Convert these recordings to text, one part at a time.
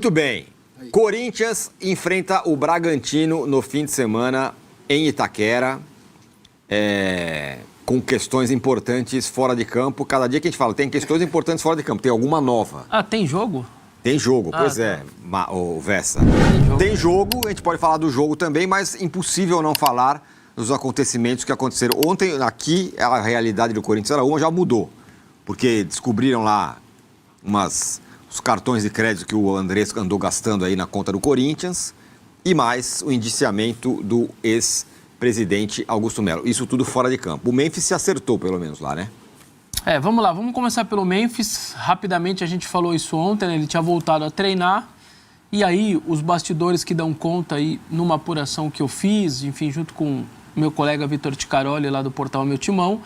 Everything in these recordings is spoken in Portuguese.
Muito bem. Corinthians enfrenta o Bragantino no fim de semana em Itaquera, com questões importantes fora de campo. Cada dia que a gente fala, tem questões importantes fora de campo, tem alguma nova. Ah, tem jogo? Tem jogo, pois é, o Vessa. Tem jogo, a gente pode falar do jogo também, mas impossível não falar dos acontecimentos que aconteceram. Ontem, aqui, a realidade do Corinthians era uma, já mudou. Porque descobriram lá os cartões de crédito que o Andrés andou gastando aí na conta do Corinthians e mais o indiciamento do ex-presidente Augusto Melo. Isso tudo fora de campo. O Memphis se acertou, pelo menos, lá, né? Vamos lá, vamos começar pelo Memphis. Rapidamente, a gente falou isso ontem, né? Ele tinha voltado a treinar. E aí, os bastidores que dão conta aí, numa apuração que eu fiz, enfim, junto com o meu colega Vitor Ticaroli, lá do portal Meu Timão,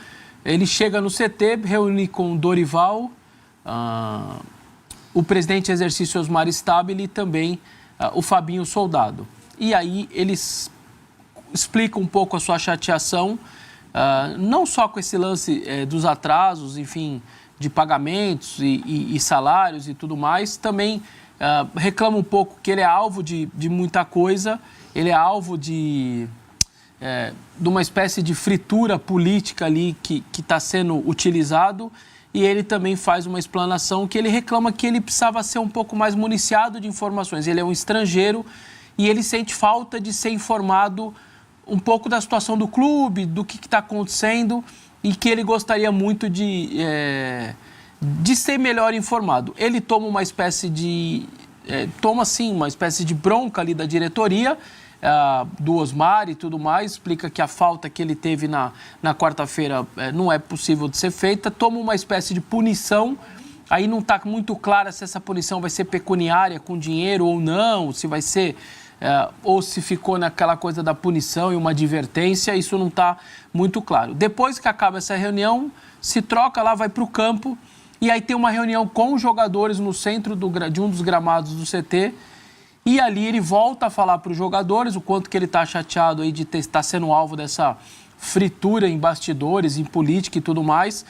ele chega no CT, reúne com o Dorival, o presidente em exercício Osmar Stabile e também o Fabinho Soldado. E aí, eles explicam um pouco a sua chateação, não só com esse lance dos atrasos, enfim, de pagamentos e salários e tudo mais, também reclama um pouco que ele é alvo de muita coisa, ele é alvo de uma espécie de fritura política ali que está sendo utilizado, e ele também faz uma explanação que ele reclama que ele precisava ser um pouco mais municiado de informações. Ele é um estrangeiro e ele sente falta de ser informado um pouco da situação do clube, do que está acontecendo, e que ele gostaria muito de ser melhor informado. Ele toma uma espécie de... uma espécie de bronca ali da diretoria, do Osmar e tudo mais, explica que a falta que ele teve na quarta-feira não é possível de ser feita, toma uma espécie de punição. Aí não está muito clara se essa punição vai ser pecuniária, com dinheiro ou não, se vai ser... ou se ficou naquela coisa da punição e uma advertência, isso não está muito claro. Depois que acaba essa reunião, se troca lá, vai para o campo, e aí tem uma reunião com os jogadores no centro de um dos gramados do CT, e ali ele volta a falar para os jogadores o quanto que ele está chateado aí de estar sendo alvo dessa fritura em bastidores, em política e tudo mais.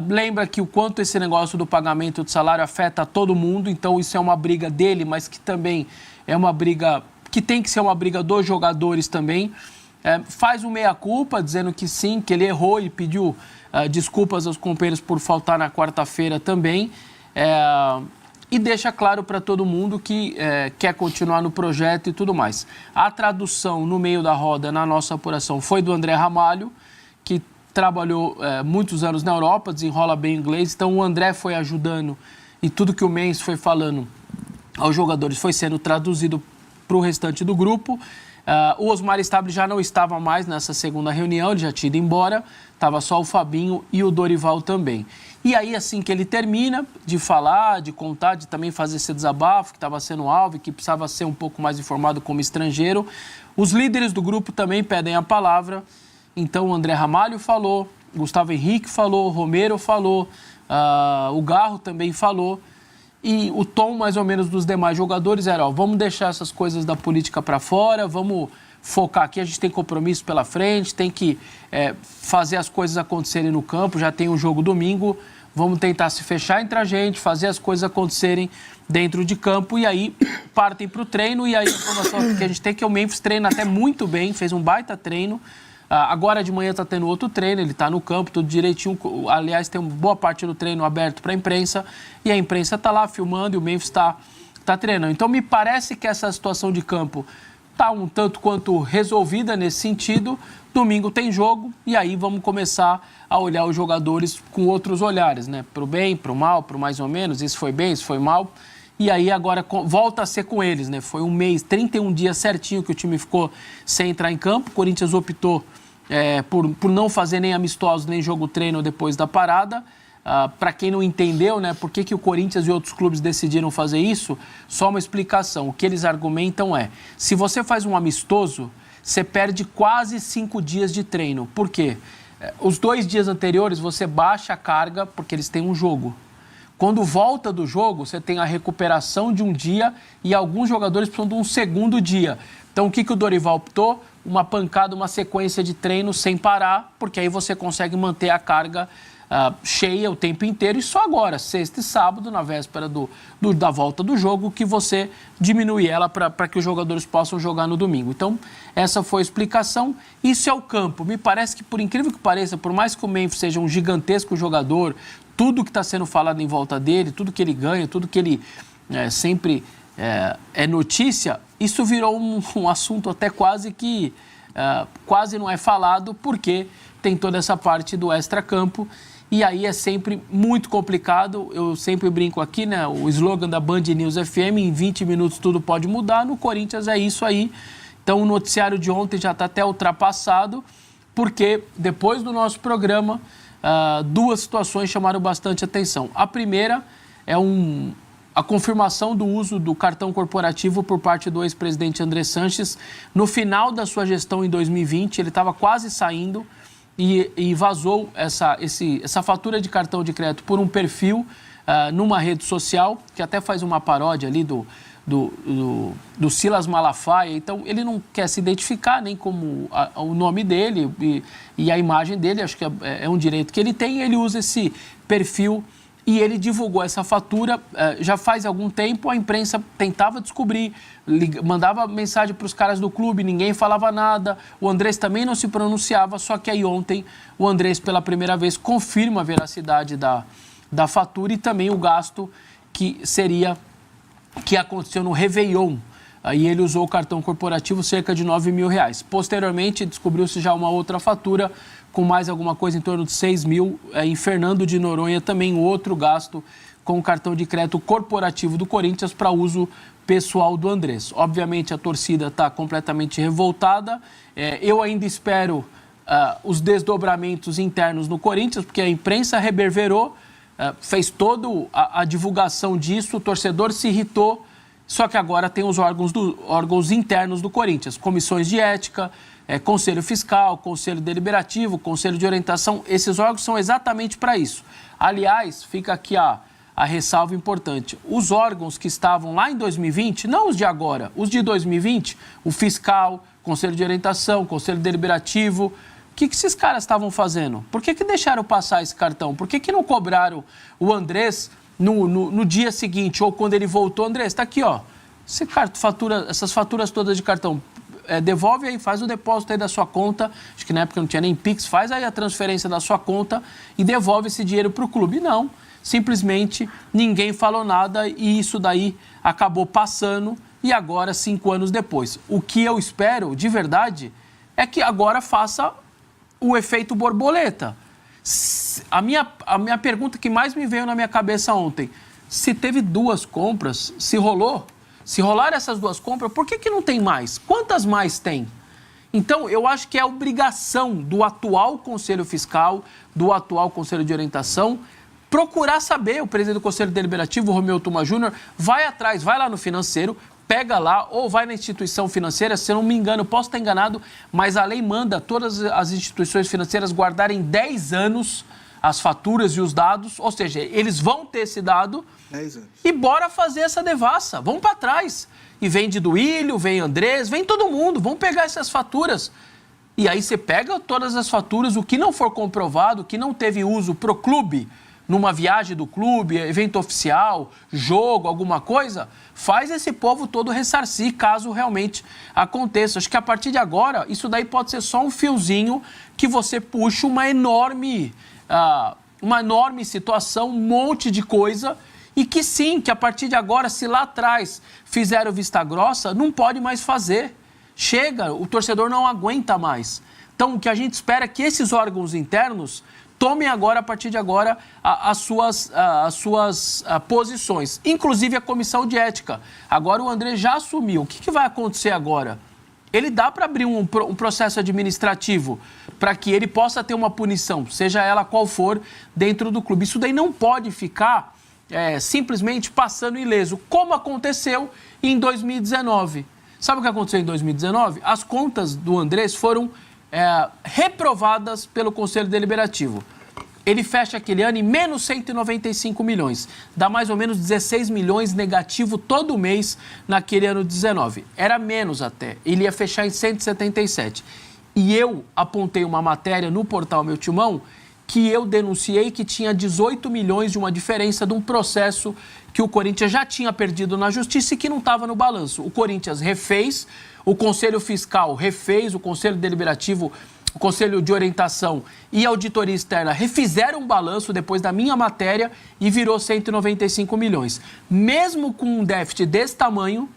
Lembra que o quanto esse negócio do pagamento de salário afeta todo mundo, então isso é uma briga dele, mas que também é uma briga que tem que ser uma briga dos jogadores também. Faz um meia-culpa, dizendo que sim, que ele errou e pediu desculpas aos companheiros por faltar na quarta-feira também. E deixa claro para todo mundo que quer continuar no projeto e tudo mais. A tradução no meio da roda, na nossa apuração, foi do André Ramalho, que trabalhou muitos anos na Europa, desenrola bem inglês. Então, o André foi ajudando e tudo que o Mendes foi falando aos jogadores foi sendo traduzido para o restante do grupo. O Osmar Stabile já não estava mais nessa segunda reunião, ele já tinha ido embora, estava só o Fabinho e o Dorival também. E aí, assim que ele termina de falar, de contar, de também fazer esse desabafo, que estava sendo alvo e que precisava ser um pouco mais informado como estrangeiro, os líderes do grupo também pedem a palavra. Então, o André Ramalho falou, Gustavo Henrique falou, o Romero falou, o Garro também falou. E o tom, mais ou menos, dos demais jogadores era, vamos deixar essas coisas da política para fora, vamos focar aqui, a gente tem compromisso pela frente, tem que fazer as coisas acontecerem no campo, já tem um jogo domingo, vamos tentar se fechar entre a gente, fazer as coisas acontecerem dentro de campo, e aí partem para o treino. E aí a informação que a gente tem é que o Memphis treina até muito bem, fez um baita treino. Agora de manhã está tendo outro treino, ele está no campo, tudo direitinho. Aliás, tem uma boa parte do treino aberto para a imprensa, e a imprensa está lá filmando e o Memphis está treinando. Então, me parece que essa situação de campo está um tanto quanto resolvida nesse sentido. Domingo tem jogo, e aí vamos começar a olhar os jogadores com outros olhares, né? Para o bem, para o mal, para o mais ou menos, isso foi bem, isso foi mal. E aí agora volta a ser com eles, né? Foi um mês, 31 dias certinho que o time ficou sem entrar em campo. O Corinthians optou por não fazer nem amistosos, nem jogo-treino depois da parada. Para quem não entendeu, né, por que o Corinthians e outros clubes decidiram fazer isso, só uma explicação. O que eles argumentam se você faz um amistoso, você perde quase 5 dias de treino. Por quê? Os 2 dias anteriores você baixa a carga porque eles têm um jogo. Quando volta do jogo, você tem a recuperação de um dia e alguns jogadores precisam de um segundo dia. Então, o que o Dorival optou? Uma pancada, uma sequência de treino sem parar, porque aí você consegue manter a carga cheia o tempo inteiro e só agora, sexta e sábado, na véspera da volta do jogo, que você diminui ela para que os jogadores possam jogar no domingo. Então, essa foi a explicação. Isso é o campo. Me parece que, por incrível que pareça, por mais que o Memphis seja um gigantesco jogador, tudo que está sendo falado em volta dele, tudo que ele ganha, tudo que ele sempre é notícia, isso virou um assunto até quase que quase não é falado, porque tem toda essa parte do extracampo. E aí é sempre muito complicado. Eu sempre brinco aqui, né? O slogan da Band News FM, em 20 minutos tudo pode mudar. No Corinthians é isso aí. Então o noticiário de ontem já está até ultrapassado, porque depois do nosso programa, duas situações chamaram bastante atenção. A primeira é a confirmação do uso do cartão corporativo por parte do ex-presidente André Sanches. No final da sua gestão em 2020, ele estava quase saindo, e vazou essa fatura de cartão de crédito por um perfil numa rede social, que até faz uma paródia ali do Silas Malafaia. Então, ele não quer se identificar nem como o nome dele e a imagem dele, acho que é um direito que ele tem, ele usa esse perfil. E ele divulgou essa fatura já faz algum tempo. A imprensa tentava descobrir, mandava mensagem para os caras do clube, ninguém falava nada. O Andrés também não se pronunciava, só que aí ontem o Andrés, pela primeira vez, confirma a veracidade da fatura e também o gasto que aconteceu no Réveillon. Aí ele usou o cartão corporativo, cerca de R$9 mil. Posteriormente, descobriu-se já uma outra fatura com mais alguma coisa em torno de 6 mil, em Fernando de Noronha, também outro gasto com o cartão de crédito corporativo do Corinthians para uso pessoal do Andrés. Obviamente, a torcida está completamente revoltada. Eu ainda espero os desdobramentos internos no Corinthians, porque a imprensa reverberou, fez toda a divulgação disso, o torcedor se irritou, só que agora tem os órgãos internos do Corinthians, comissões de ética, Conselho Fiscal, Conselho Deliberativo, Conselho de Orientação. Esses órgãos são exatamente para isso. Aliás, fica aqui a ressalva importante. Os órgãos que estavam lá em 2020, não os de agora, os de 2020, o Fiscal, Conselho de Orientação, Conselho Deliberativo, o que esses caras estavam fazendo? Por que deixaram passar esse cartão? Por que não cobraram o Andrés no dia seguinte, ou quando ele voltou? Andrés, está aqui, ó, essas faturas todas de cartão. Devolve aí, faz o depósito aí da sua conta, acho que na época não tinha nem Pix, faz aí a transferência da sua conta e devolve esse dinheiro para o clube. Não, simplesmente ninguém falou nada e isso daí acabou passando e agora, 5 anos depois. O que eu espero, de verdade, é que agora faça o efeito borboleta. A minha pergunta que mais me veio na minha cabeça ontem, se teve 2 compras, se rolar essas 2 compras, por que não tem mais? Quantas mais tem? Então, eu acho que é obrigação do atual Conselho Fiscal, do atual Conselho de Orientação, procurar saber. O presidente do Conselho Deliberativo, Romeu Tuma Júnior, vai atrás, vai lá no financeiro, pega lá, ou vai na instituição financeira. Se eu não me engano, posso estar enganado, mas a lei manda todas as instituições financeiras guardarem 10 anos as faturas e os dados, ou seja, eles vão ter esse dado 10 anos. E bora fazer essa devassa, vamos para trás. E vem de Duílio, vem Andrés, vem todo mundo, vamos pegar essas faturas. E aí você pega todas as faturas, o que não for comprovado, o que não teve uso pro clube, numa viagem do clube, evento oficial, jogo, alguma coisa, faz esse povo todo ressarcir, caso realmente aconteça. Acho que a partir de agora, isso daí pode ser só um fiozinho que você puxa uma enorme situação, um monte de coisa, e que sim, que a partir de agora, se lá atrás fizeram vista grossa, não pode mais fazer. Chega, o torcedor não aguenta mais. Então, o que a gente espera é que esses órgãos internos tomem agora, a partir de agora, as suas posições. Inclusive a comissão de ética. Agora o André já assumiu. O que vai acontecer agora? Ele dá para abrir um processo administrativo para que ele possa ter uma punição, seja ela qual for, dentro do clube. Isso daí não pode ficar simplesmente passando ileso, como aconteceu em 2019. Sabe o que aconteceu em 2019? As contas do Andrés foram reprovadas pelo Conselho Deliberativo. Ele fecha aquele ano em menos 195 milhões. Dá mais ou menos 16 milhões negativo todo mês naquele ano 19. Era menos até. Ele ia fechar em 177. E eu apontei uma matéria no portal Meu Timão que eu denunciei que tinha 18 milhões de uma diferença de um processo que o Corinthians já tinha perdido na justiça e que não estava no balanço. O Corinthians refez, o Conselho Fiscal refez, o Conselho Deliberativo, o Conselho de Orientação e a Auditoria Externa refizeram um balanço depois da minha matéria e virou 195 milhões. Mesmo com um déficit desse tamanho,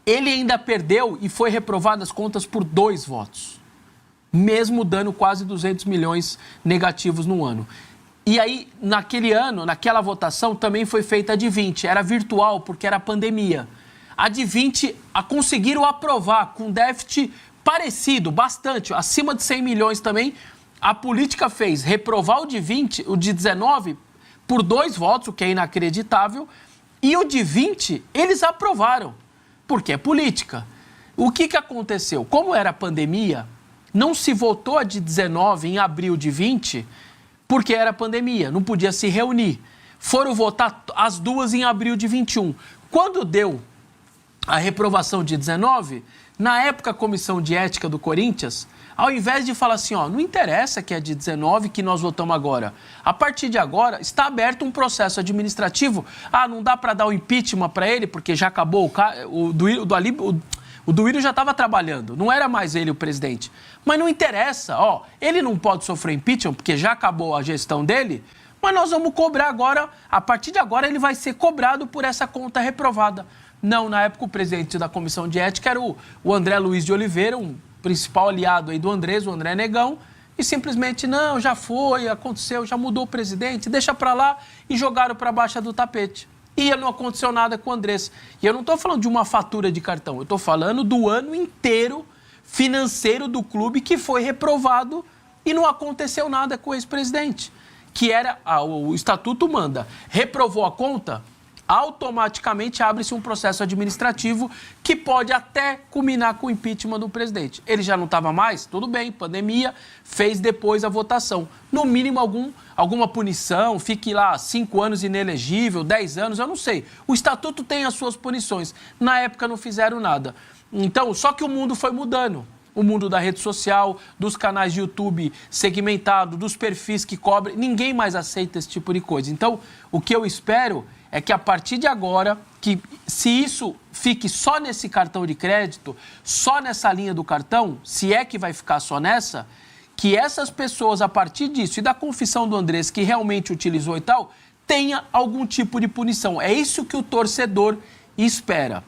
ele ainda perdeu e foi reprovado as contas por 2 votos. Mesmo dando quase 200 milhões negativos no ano. E aí, naquele ano, naquela votação, também foi feita a de 20. Era virtual, porque era pandemia. A de 20 conseguiram aprovar com déficit parecido, bastante, acima de 100 milhões também. A política fez reprovar o de 20, o de 19, por 2 votos, o que é inacreditável. E o de 20, eles aprovaram, porque é política. O que aconteceu? Como era pandemia, não se votou a de 19 em abril de 20, porque era pandemia, não podia se reunir. Foram votar as duas em abril de 21. Quando deu a reprovação de 19, na época a Comissão de Ética do Corinthians, ao invés de falar assim, ó, não interessa que é de 19 que nós votamos agora. A partir de agora, está aberto um processo administrativo. Ah, não dá para dar o impeachment para ele, porque já acabou o Duílio já estava trabalhando, não era mais ele o presidente. Mas não interessa, ó, ele não pode sofrer impeachment, porque já acabou a gestão dele, mas nós vamos cobrar agora, a partir de agora ele vai ser cobrado por essa conta reprovada. Não, na época o presidente da Comissão de Ética era o André Luiz de Oliveira, um principal aliado aí do Andrés, o André Negão, e simplesmente, não, já foi, aconteceu, já mudou o presidente, deixa para lá, e jogaram para baixo do tapete. E não aconteceu nada com o Andrés. E eu não estou falando de uma fatura de cartão, eu estou falando do ano inteiro financeiro do clube que foi reprovado e não aconteceu nada com o ex-presidente. Que era, o estatuto manda, reprovou a conta, automaticamente abre-se um processo administrativo que pode até culminar com o impeachment do presidente. Ele já não estava mais? Tudo bem, pandemia, fez depois a votação. No mínimo alguma punição, fique lá 5 anos inelegível, 10 anos, eu não sei. O estatuto tem as suas punições. Na época não fizeram nada. Então, só que o mundo foi mudando. O mundo da rede social, dos canais de YouTube segmentado, dos perfis que cobrem, ninguém mais aceita esse tipo de coisa. Então, o que eu espero é que a partir de agora, que se isso fique só nesse cartão de crédito, só nessa linha do cartão, se é que vai ficar só nessa, que essas pessoas, a partir disso e da confissão do Andrés, que realmente utilizou e tal, tenha algum tipo de punição. É isso que o torcedor espera.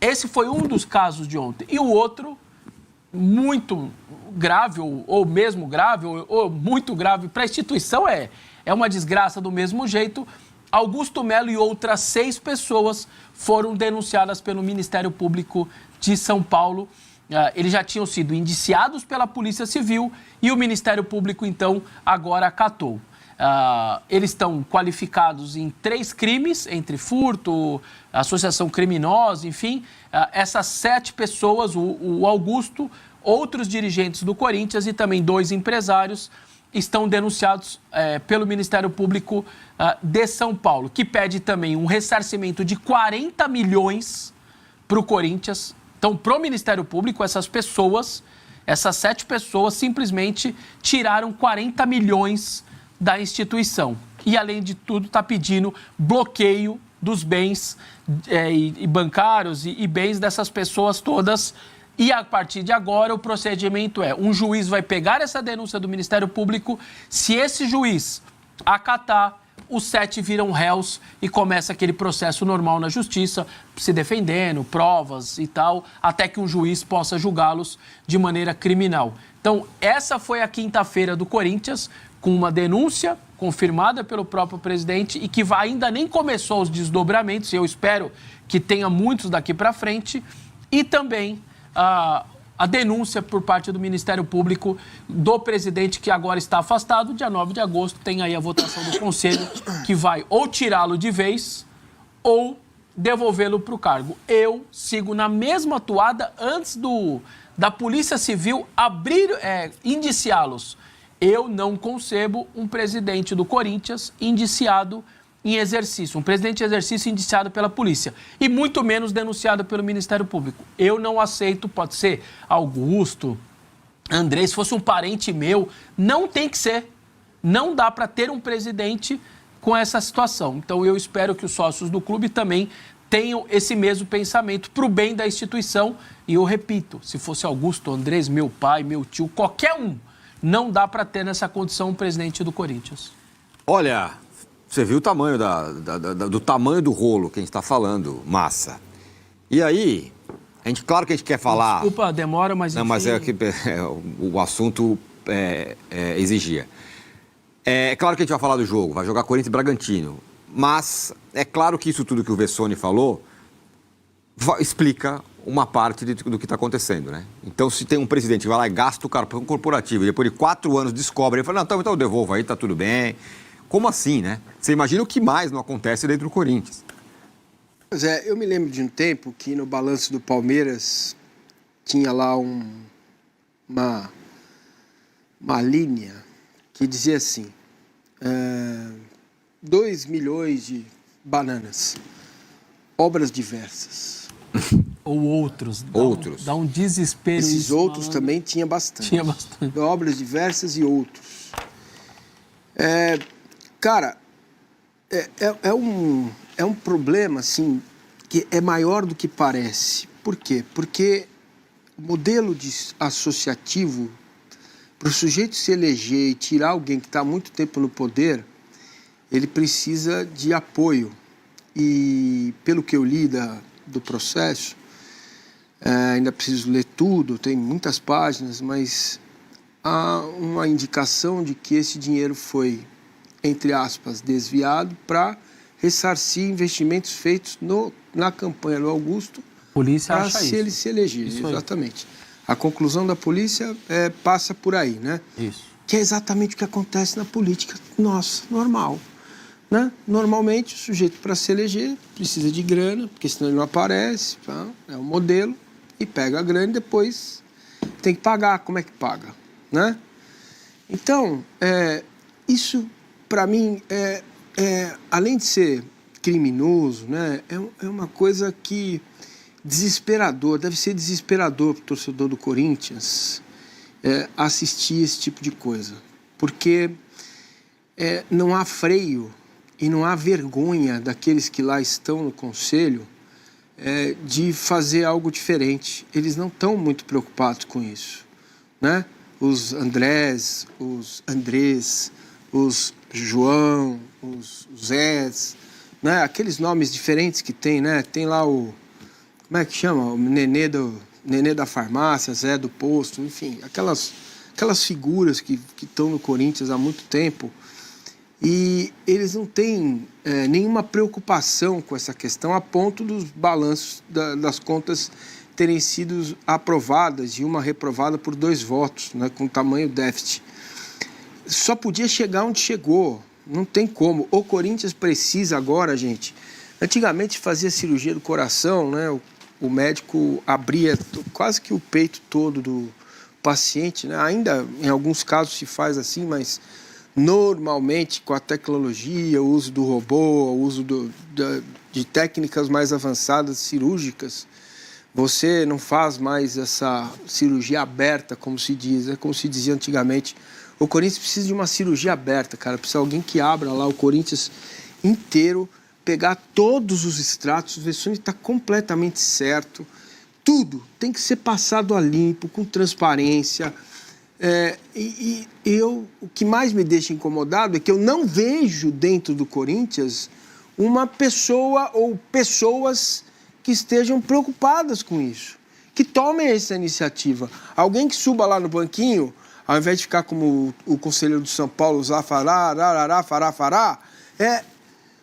Esse foi um dos casos de ontem. E o outro, muito grave, ou mesmo grave, ou muito grave para a instituição, é uma desgraça do mesmo jeito. Augusto Melo e outras 6 pessoas foram denunciadas pelo Ministério Público de São Paulo. Eles já tinham sido indiciados pela Polícia Civil e o Ministério Público, então, agora acatou. Eles estão qualificados em 3 crimes, entre furto, associação criminosa, enfim. Essas 7 pessoas, o Augusto, outros dirigentes do Corinthians e também 2 empresários, estão denunciados pelo Ministério Público de São Paulo, que pede também um ressarcimento de 40 milhões para o Corinthians. Então, para o Ministério Público, essas 7 pessoas simplesmente tiraram 40 milhões da instituição. E, além de tudo, está pedindo bloqueio dos bens e bancários e bens dessas pessoas todas. E, a partir de agora, o procedimento um juiz vai pegar essa denúncia do Ministério Público, se esse juiz acatar, os 7 viram réus e começa aquele processo normal na justiça, se defendendo, provas e tal, até que um juiz possa julgá-los de maneira criminal. Então, essa foi a quinta-feira do Corinthians, com uma denúncia confirmada pelo próprio presidente e que ainda nem começou os desdobramentos, e eu espero que tenha muitos daqui para frente, e também a denúncia por parte do Ministério Público do presidente, que agora está afastado. Dia 9 de agosto tem aí a votação do Conselho, que vai ou tirá-lo de vez ou devolvê-lo para o cargo. Eu sigo na mesma toada antes da Polícia Civil indiciá-los. Eu não concebo um presidente do Corinthians indiciado em exercício, um presidente em exercício indiciado pela polícia, e muito menos denunciado pelo Ministério Público. Eu não aceito, pode ser Augusto, André, se fosse um parente meu, não tem que ser. Não dá para ter um presidente com essa situação. Então, eu espero que os sócios do clube também tenham esse mesmo pensamento para o bem da instituição. E eu repito, se fosse Augusto Andrés, meu pai, meu tio, qualquer um, não dá para ter nessa condição um presidente do Corinthians. Olha, você viu o tamanho do tamanho do rolo que a gente está falando, Massa. E aí, claro que a gente quer falar... Desculpa a demora, mas... Não, mas o assunto exigia. É claro que a gente vai falar do jogo, vai jogar Corinthians e Bragantino. Mas é claro que isso tudo que o Vessone falou explica uma parte do que está acontecendo, né? Então, se tem um presidente que vai lá e gasta o cartão corporativo e depois de 4 anos descobre, ele fala, não, então eu devolvo aí, tá tudo bem. Como assim, né? Você imagina o que mais não acontece dentro do Corinthians. Pois é, eu me lembro de um tempo que no balanço do Palmeiras tinha lá uma linha que dizia assim, 2 milhões de bananas, obras diversas. Ou outros. Dá um desespero. Esses outros também tinha bastante. Tinha bastante. Obras diversas e outros. Cara, é um problema, assim, que é maior do que parece. Por quê? Porque o modelo associativo, para o sujeito se eleger e tirar alguém que está há muito tempo no poder, ele precisa de apoio. E, pelo que eu li do processo, ainda preciso ler tudo, tem muitas páginas, mas há uma indicação de que esse dinheiro foi, entre aspas, desviado para ressarcir investimentos feitos na campanha do Augusto para ele se eleger. Isso exatamente. Aí. A conclusão da polícia passa por aí, né? Isso. Que é exatamente o que acontece na política nossa, normal. Né? Normalmente, o sujeito, para se eleger, precisa de grana, porque senão ele não aparece, tá? É um modelo, e pega a grana e depois tem que pagar. Como é que paga? Né? Então, isso, para mim, além de ser criminoso, né, é uma coisa que desesperador, deve ser desesperador para o torcedor do Corinthians assistir esse tipo de coisa. Porque não há freio e não há vergonha daqueles que lá estão no conselho de fazer algo diferente. Eles não estão muito preocupados com isso, né? Os Andrés, os João, os Zés, né? Aqueles nomes diferentes que tem, né? Tem lá como é que chama? O Nenê da farmácia, Zé do posto, enfim, aquelas figuras que estão no Corinthians há muito tempo. E eles não têm nenhuma preocupação com essa questão a ponto dos balanços das contas terem sido aprovadas e uma reprovada por 2 votos, né, com tamanho déficit. Só podia chegar onde chegou, não tem como. O Corinthians precisa agora, gente. Antigamente fazia cirurgia do coração, né, o médico abria quase que o peito todo do paciente, né? Ainda em alguns casos se faz assim, mas... Normalmente, com a tecnologia, o uso do robô, o uso de técnicas mais avançadas cirúrgicas, você não faz mais essa cirurgia aberta, como se diz, como se dizia antigamente. O Corinthians precisa de uma cirurgia aberta, cara. Precisa de alguém que abra lá o Corinthians inteiro, pegar todos os extratos, ver se está completamente certo. Tudo tem que ser passado a limpo, com transparência. O que mais me deixa incomodado é que eu não vejo dentro do Corinthians uma pessoa ou pessoas que estejam preocupadas com isso, que tomem essa iniciativa. Alguém que suba lá no banquinho, ao invés de ficar como o conselheiro do São Paulo, usar fará,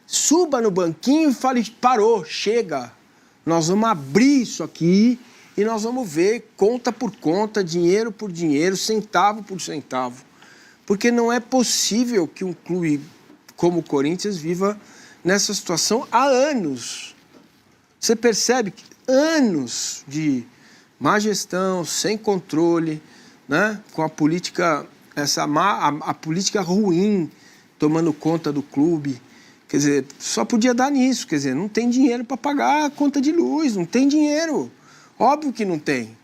suba no banquinho e fale, parou, chega, nós vamos abrir isso aqui e nós vamos ver conta por conta, dinheiro por dinheiro, centavo por centavo. Porque não é possível que um clube como o Corinthians viva nessa situação há anos. Você percebe que anos de má gestão, sem controle, né? Com a política, a política ruim tomando conta do clube. Quer dizer, só podia dar nisso. Quer dizer, não tem dinheiro para pagar a conta de luz, não tem dinheiro. Óbvio que não tem.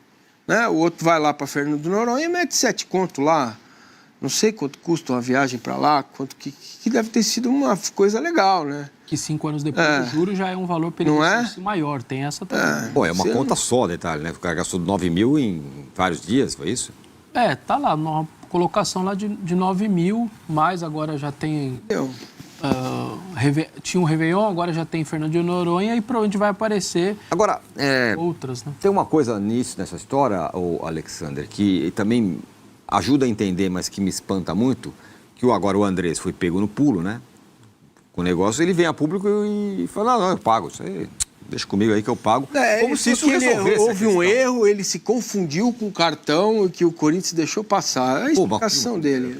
Né? O outro vai lá para Fernando de Noronha e mete 7 conto lá. Não sei quanto custa uma viagem para lá, quanto que deve ter sido uma coisa legal, né? Que 5 anos depois do juro já é um valor Não é? perigoso maior. Tem essa também. Pô, é uma conta só, detalhe, né? O cara gastou 9 mil em vários dias, foi isso? Tá lá, uma colocação lá de 9 mil, mas agora já tem... tinha um Réveillon, agora já tem Fernando de Noronha e provavelmente vai aparecer Agora, outras, né? tem uma coisa nessa história, o Alexander, que também ajuda a entender, mas que me espanta muito, que agora o Andrés foi pego no pulo, né? Com o negócio, ele vem a público e fala, não, eu pago, isso aí, deixa comigo aí que eu pago. Como se isso resolvesse. Houve um erro, ele se confundiu com o cartão que o Corinthians deixou passar. É a explicação dele.